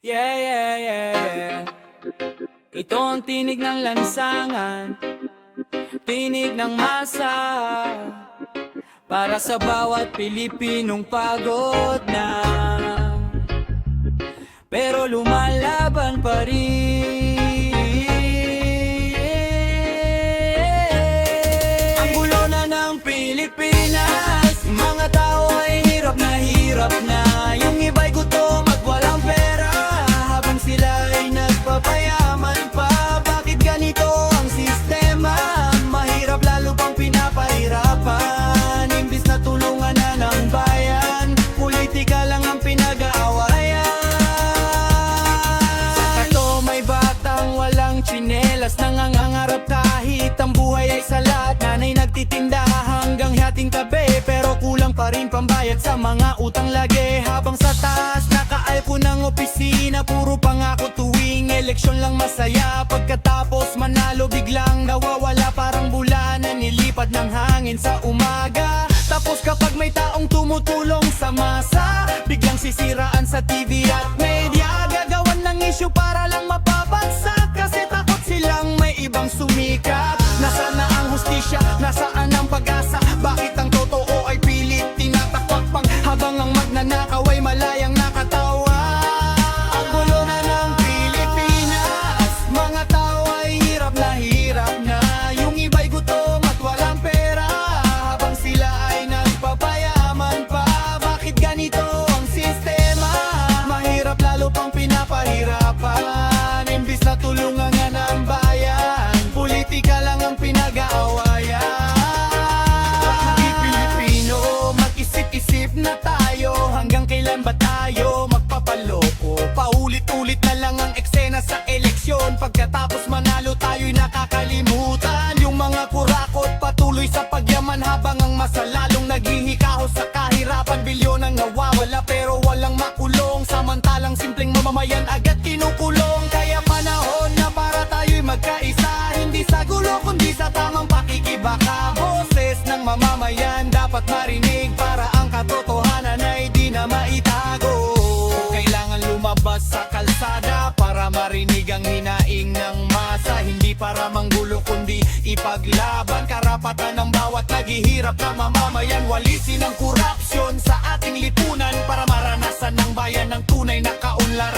Yeah, yeah, yeah, yeah. Ito ang tinig ng lansangan, tinig ng masa, para sa bawat Pilipinong pagod na, pero lumalaban pa rin. Ang gulo na ng Pilipinas, mga tao ay hirap na. Yung iba'y gutom at walang pera, habang sila ay nagpapayaman pa. Bakit ganito ang sistema? Mahirap lalo pang pinapahirapan. Imbis na tulungan na ng bayan, politika lang ang pinag-aawayan. Sa kato may batang walang tsinelas, nangangarap kahit ang buhay ay salat. Nanay nagtitinda hanggang hating tabi, pero kulang pa rin pambayad sa mga utang lagi. Habang sa taas nakaalko ng opisina, puro pangako tuwing eleksyon lang masaya. Pagkatapos manalo biglang nawawala, parang bulan na nilipad ng hangin sa umaga. Tapos kapag may taong tumutulong sa masa, biglang sisiraan sa TV at media. Gagawan ng issue para lang mapabansak, kasi takot silang may ibang sumikat. Nasaan na ang hustisya? Nasaan ang pag-asa? Bakit ang totoo ay pilit tinatakwak pang, habang ang magnanakaw ay malayang nakatawa? Ang gulo na ng Pilipinas, mga tao ay hirap na. Yung iba'y gutom at walang pera, habang sila ay nagpapayaman pa. Bakit ganito ang sistema? Mahirap lalo pang pinapahirapan. Imbis na tulungan nga ng bayan, politika lang ang pinag-aawayan. Mga Pilipino, mag-isip-isip na tayo. Hanggang kailan ba tayo magpapaloko? Paulit-ulit na lang ang eksena sa eleksyon. Pagkatapos manalo tayo'y nakakalimutan. Yung mga kurakot patuloy sa pagyaman, habang ang masa lalong naghihikaho sa kahirapan. Bilyon ang nawawala pero walang makulong, samantalang simpleng mamamayan agad kinukulong. Kaya panahon na para tayo'y magkaisa, hindi sa gulo kundi sa tamang pakikibaka. Boses ng mamamayan dapat marinig, para ang katotohanan ay di na maitago. Kailangan lumabas sa kalsada para marinig ang hinaing ng masa, hindi para manggulo kundi ipaglaban karapatan ng bawat naghihirap na mamamayan. Walisin ang korupsyon sa ating lipunan para maranasan ng bayan ng tunay na kaunlaran.